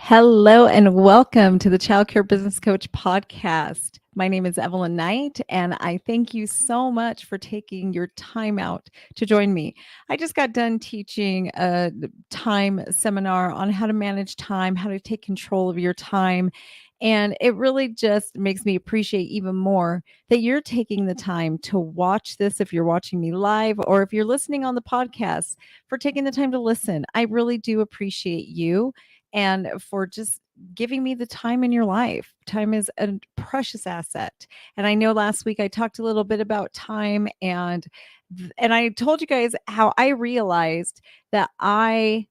Hello and welcome to the Child Care Business Coach podcast. My name is Evelyn Knight, and I thank you so much for taking your time out to join me. I just got done teaching a time seminar on how to manage time, how to take control of your time. And it really just makes me appreciate even more that you're taking the time to watch this if you're watching me live or if you're listening on the podcast, for taking the time to listen. I really do appreciate you and for just giving me the time in your life. Time is a precious asset. And I know last week I talked a little bit about time and I told you guys how I realized that I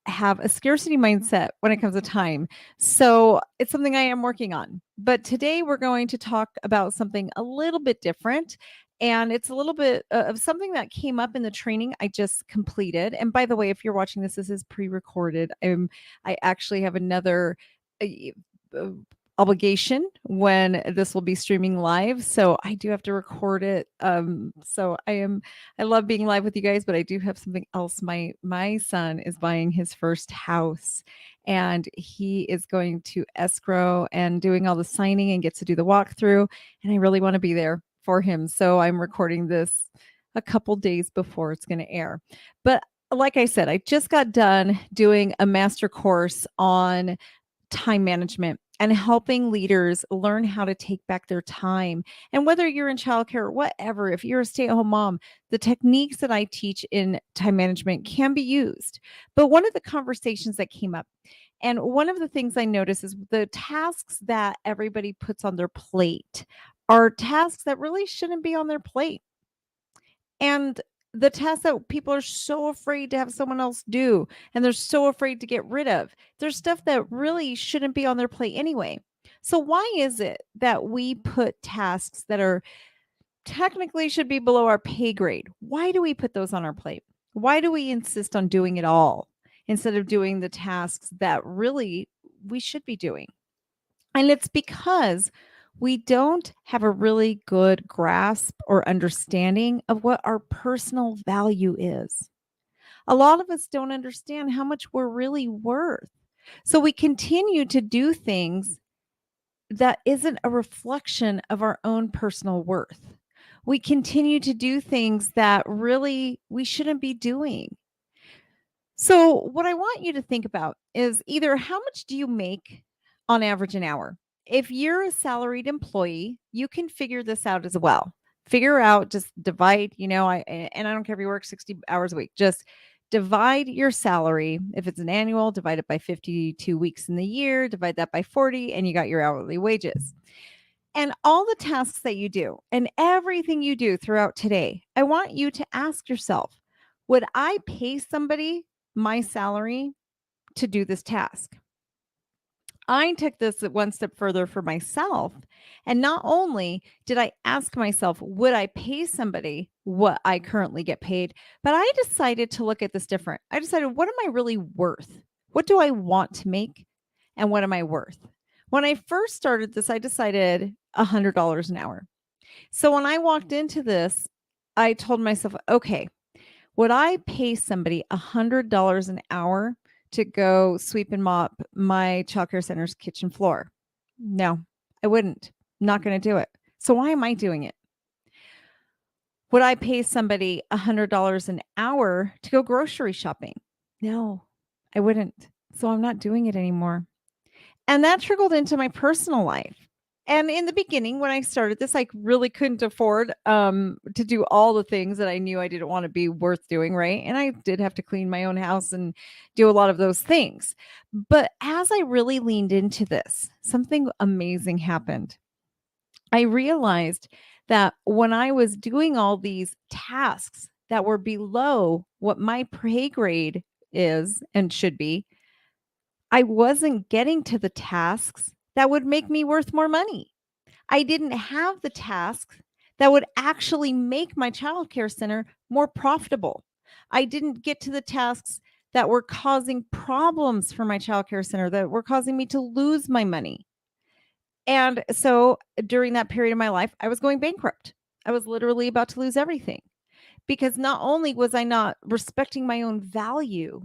have a scarcity mindset when it comes to time. So it's something I am working on. But today we're going to talk about something a little bit different. And it's a little bit of something that came up in the training I just completed. And by the way, if you're watching this is pre-recorded. I actually have another uh, uh, obligation when this will be streaming live, so I do have to record it. I love being live with you guys, but I do have something else. My son is buying his first house, and he is going to escrow and doing all the signing and gets to do the walkthrough, and I really want to be there for him. So I'm recording this a couple days before it's going to air. But like I said, I just got done doing a master course on time management and helping leaders learn how to take back their time. And whether you're in childcare or whatever, if you're a stay at home mom, the techniques that I teach in time management can be used. But one of the conversations that came up, and one of the things I notice is the tasks that everybody puts on their plate are tasks that really shouldn't be on their plate. And the tasks that people are so afraid to have someone else do, and they're so afraid to get rid of, there's stuff that really shouldn't be on their plate anyway. So why is it that we put tasks that are technically should be below our pay grade? Why do we put those on our plate? Why do we insist on doing it all instead of doing the tasks that really we should be doing? And it's because we don't have a really good grasp or understanding of what our personal value is. A lot of us don't understand how much we're really worth. So we continue to do things that isn't a reflection of our own personal worth. We continue to do things that really we shouldn't be doing. So, what I want you to think about is either how much do you make on average an hour? If you're a salaried employee, you can figure this out as well. Figure out, just divide, and I don't care if you work 60 hours a week, just divide your salary. If it's an annual, divide it by 52 weeks in the year, divide that by 40, and you got your hourly wages. And all the tasks that you do and everything you do throughout today, I want you to ask yourself, would I pay somebody my salary to do this task? I took this one step further for myself. And not only did I ask myself, would I pay somebody what I currently get paid? But I decided to look at this different. I decided, what am I really worth? What do I want to make? And what am I worth? When I first started this, I decided $100 an hour. So when I walked into this, I told myself, okay, would I pay somebody $100 an hour to go sweep and mop my childcare center's kitchen floor? No, I wouldn't. Not going to do it. So why am I doing it? Would I pay somebody $100 an hour to go grocery shopping? No, I wouldn't. So I'm not doing it anymore. And that trickled into my personal life. And in the beginning, when I started this, I really couldn't afford to do all the things that I knew I didn't want to be worth doing, right? And I did have to clean my own house and do a lot of those things. But as I really leaned into this, something amazing happened. I realized that when I was doing all these tasks that were below what my pay grade is and should be, I wasn't getting to the tasks that would make me worth more money. I didn't have the tasks that would actually make my childcare center more profitable. I didn't get to the tasks that were causing problems for my childcare center, that were causing me to lose my money. And so during that period of my life, I was going bankrupt. I was literally about to lose everything because not only was I not respecting my own value,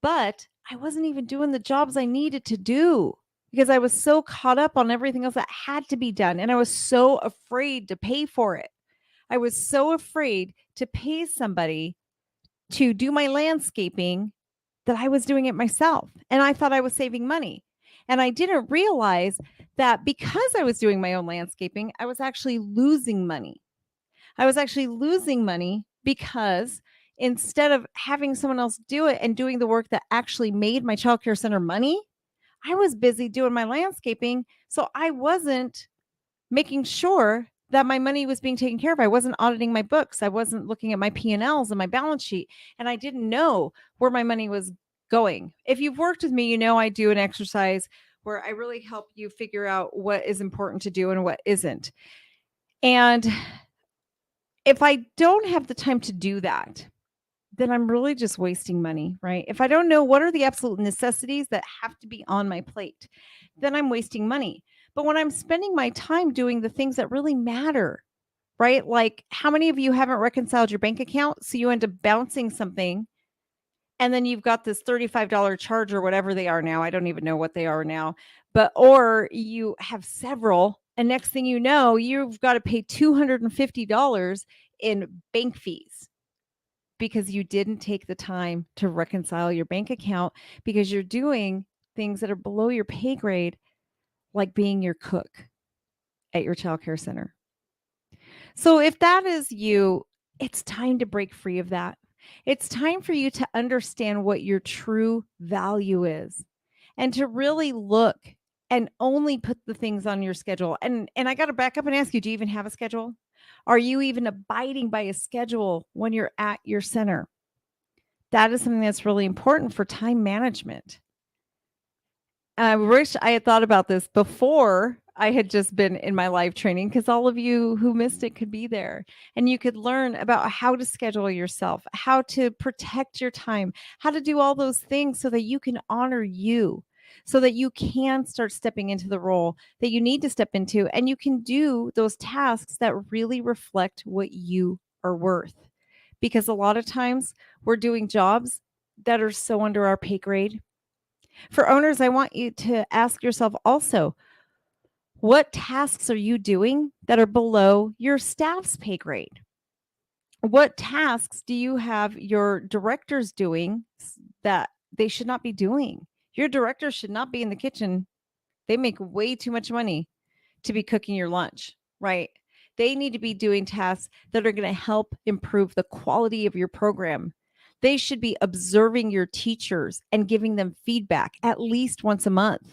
but I wasn't even doing the jobs I needed to do because I was so caught up on everything else that had to be done. And I was so afraid to pay for it. I was so afraid to pay somebody to do my landscaping that I was doing it myself. And I thought I was saving money. And I didn't realize that because I was doing my own landscaping, I was actually losing money. I was actually losing money because instead of having someone else do it and doing the work that actually made my childcare center money, I was busy doing my landscaping. So I wasn't making sure that my money was being taken care of. I wasn't auditing my books. I wasn't looking at my P&Ls and my balance sheet. And I didn't know where my money was going. If you've worked with me, you know I do an exercise where I really help you figure out what is important to do and what isn't. And if I don't have the time to do that, then I'm really just wasting money, right? If I don't know what are the absolute necessities that have to be on my plate, then I'm wasting money. But when I'm spending my time doing the things that really matter, right? Like how many of you haven't reconciled your bank account? So you end up bouncing something and then you've got this $35 charge or whatever they are now. I don't even know what they are now, but or you have several. And next thing you know, you've got to pay $250 in bank fees because you didn't take the time to reconcile your bank account because you're doing things that are below your pay grade, like being your cook at your childcare center. So if that is you, it's time to break free of that. It's time for you to understand what your true value is and to really look and only put the things on your schedule. And I got to back up and ask you, do you even have a schedule? Are you even abiding by a schedule when you're at your center? That is something that's really important for time management. I wish I had thought about this before I had just been in my live training because all of you who missed it could be there and you could learn about how to schedule yourself, how to protect your time, how to do all those things so that you can honor you, so that you can start stepping into the role that you need to step into and you can do those tasks that really reflect what you are worth. Because a lot of times we're doing jobs that are so under our pay grade. For owners, I want you to ask yourself also, what tasks are you doing that are below your staff's pay grade? What tasks do you have your directors doing that they should not be doing? Your directors should not be in the kitchen. They make way too much money to be cooking your lunch, right? They need to be doing tasks that are going to help improve the quality of your program. They should be observing your teachers and giving them feedback at least once a month.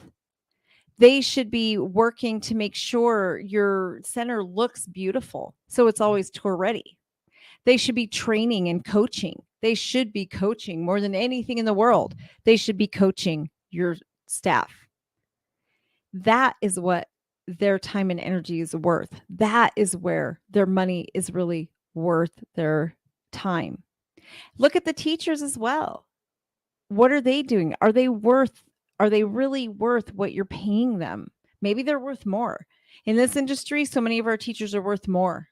They should be working to make sure your center looks beautiful. So it's always tour ready. They should be training and coaching. They should be coaching more than anything in the world. They should be coaching your staff. That is what their time and energy is worth. That is where their money is really worth their time. Look at the teachers as well. What are they doing? Are they really worth what you're paying them? Maybe they're worth more. In this industry, so many of our teachers are worth more.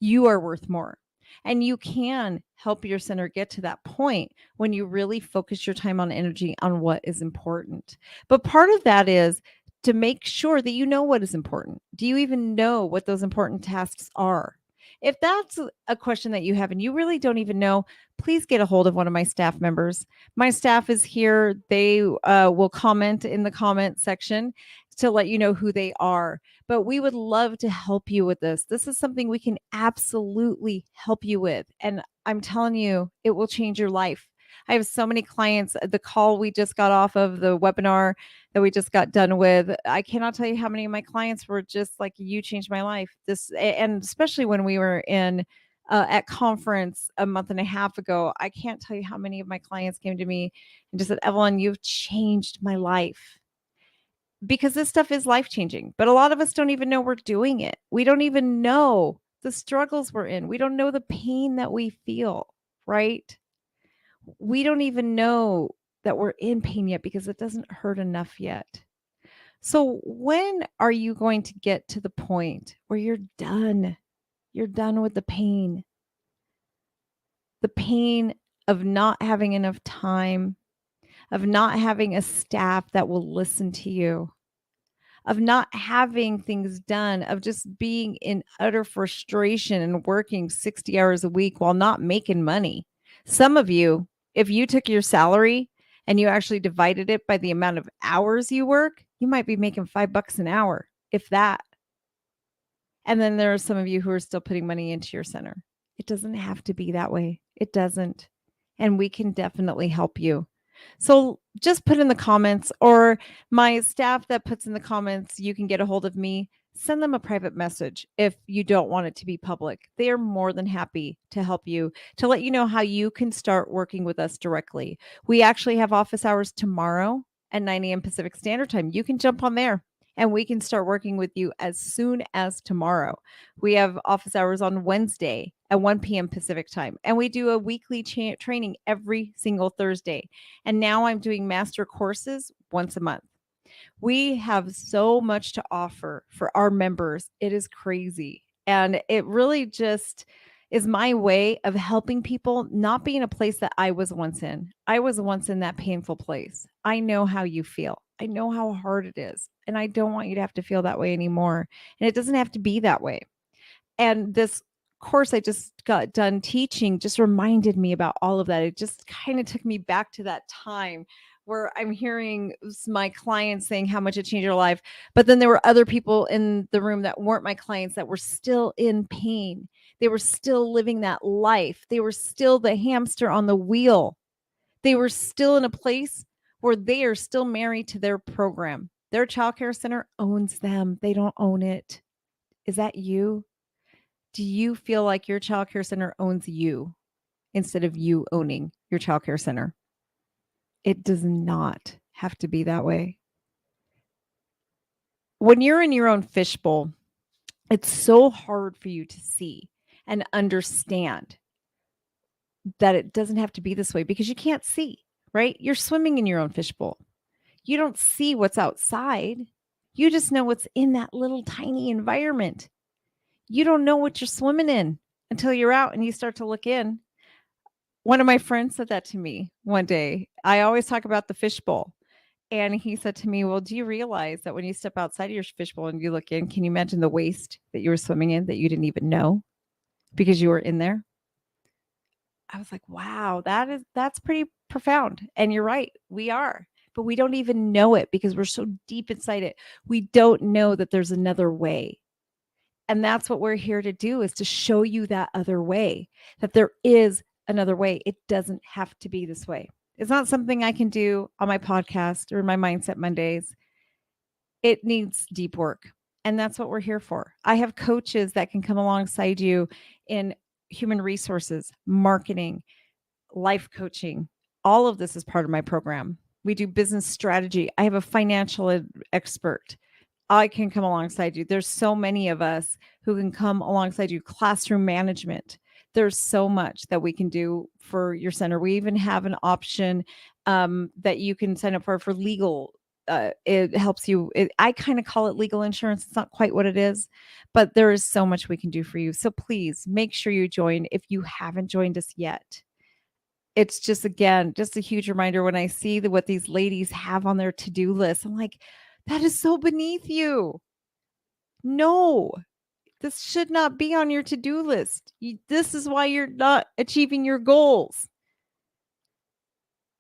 You are worth more. And you can help your center get to that point when you really focus your time on energy on what is important. But part of that is to make sure that you know what is important. Do you even know what those important tasks are? If that's a question that you have and you really don't even know, please get a hold of one of my staff members. My staff is here. They will comment in the comment section to let you know who they are. But we would love to help you with this. This is something we can absolutely help you with. And I'm telling you, it will change your life. I have so many clients. The call we just got off of, the webinar that we just got done with, I cannot tell you how many of my clients were just like, you changed my life. And especially when we were in at conference a month and a half ago, I can't tell you how many of my clients came to me and just said, Evelyn, you've changed my life. Because this stuff is life changing, but a lot of us don't even know we're doing it. We don't even know the struggles we're in. We don't know the pain that we feel, right? We don't even know that we're in pain yet because it doesn't hurt enough yet. So when are you going to get to the point where you're done? You're done with the pain. The pain of not having enough time, of not having a staff that will listen to you, of not having things done, of just being in utter frustration and working 60 hours a week while not making money. Some of you, if you took your salary and you actually divided it by the amount of hours you work, you might be making $5 an hour, if that. And then there are some of you who are still putting money into your center. It doesn't have to be that way. It doesn't. And we can definitely help you. So just put in the comments, or my staff that puts in the comments, you can get a hold of me. Send them a private message if you don't want it to be public. They are more than happy to help you, to let you know how you can start working with us directly. We actually have office hours tomorrow at 9 a.m. Pacific Standard Time. You can jump on there and we can start working with you as soon as tomorrow. We have office hours on Wednesday at 1 p.m. Pacific time, and we do a weekly training every single Thursday. And now I'm doing master courses once a month. We have so much to offer for our members. It is crazy. And it really just is my way of helping people not be in a place that I was once in. I was once in that painful place. I know how you feel. I know how hard it is. And I don't want you to have to feel that way anymore. And it doesn't have to be that way. And this course I just got done teaching just reminded me about all of that. It just kind of took me back to that time where I'm hearing my clients saying how much it changed their life. But then there were other people in the room that weren't my clients that were still in pain. They were still living that life. They were still the hamster on the wheel. They were still in a place where they are still married to their program. Their childcare center owns them. They don't own it. Is that you? Do you feel like your childcare center owns you instead of you owning your childcare center? It does not have to be that way. When you're in your own fishbowl, it's so hard for you to see and understand that it doesn't have to be this way because you can't see, right? You're swimming in your own fishbowl. You don't see what's outside. You just know what's in that little tiny environment. You don't know what you're swimming in until you're out and you start to look in. One of my friends said that to me one day. I always talk about the fishbowl. And he said to me, well, do you realize that when you step outside of your fishbowl and you look in, can you imagine the waste that you were swimming in that you didn't even know because you were in there? I was like, wow, that's pretty profound. And you're right, we are. But we don't even know it because we're so deep inside it. We don't know that there's another way. And that's what we're here to do, is to show you that other way, that there is another way. It doesn't have to be this way. It's not something I can do on my podcast or my Mindset Mondays. It needs deep work. And that's what we're here for. I have coaches that can come alongside you in human resources, marketing, life coaching. All of this is part of my program. We do business strategy. I have a financial expert. I can come alongside you. There's so many of us who can come alongside you. Classroom management. There's so much that we can do for your center. We even have an option that you can sign up for legal. It helps you. I kind of call it legal insurance. It's not quite what it is, but there is so much we can do for you. So please make sure you join if you haven't joined us yet. It's just, again, just a huge reminder when I see what these ladies have on their to-do list. I'm like, that is so beneath you. No, this should not be on your to-do list. This is why you're not achieving your goals.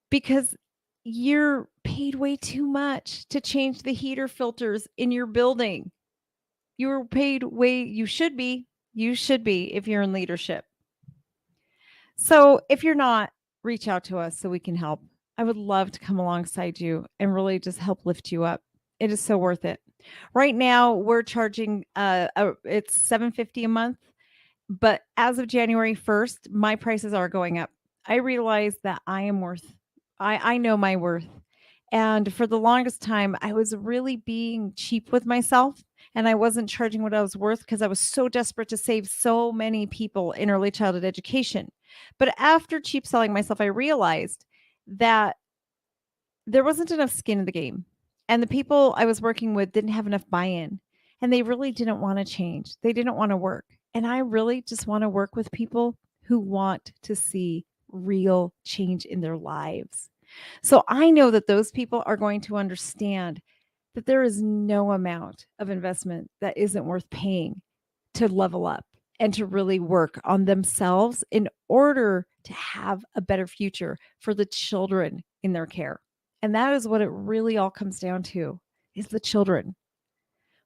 Because you're paid way too much to change the heater filters in your building. You're paid you should be if you're in leadership. So if you're not, reach out to us so we can help. I would love to come alongside you and really just help lift you up. It is so worth it. Right now, we're charging it's $750 a month, but as of January 1st, my prices are going up. I realize that I know my worth. And for the longest time, I was really being cheap with myself, and I wasn't charging what I was worth because I was so desperate to save so many people in early childhood education. But after cheap selling myself, I realized that there wasn't enough skin in the game. And the people I was working with didn't have enough buy-in, and they really didn't want to change. They didn't want to work. And I really just want to work with people who want to see real change in their lives. So I know that those people are going to understand that there is no amount of investment that isn't worth paying to level up and to really work on themselves in order to have a better future for the children in their care. And that is what it really all comes down to, is the children.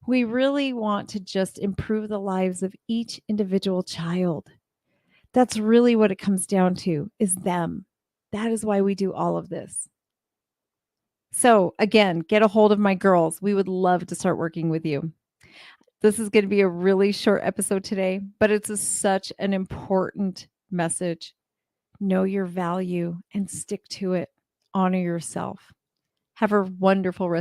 We really want to just improve the lives of each individual child. That's really what it comes down to, is them. That is why we do all of this. So again, get a hold of my girls. We would love to start working with you. This is going to be a really short episode today, but such an important message. Know your value and stick to it. Honor yourself. Have a wonderful rest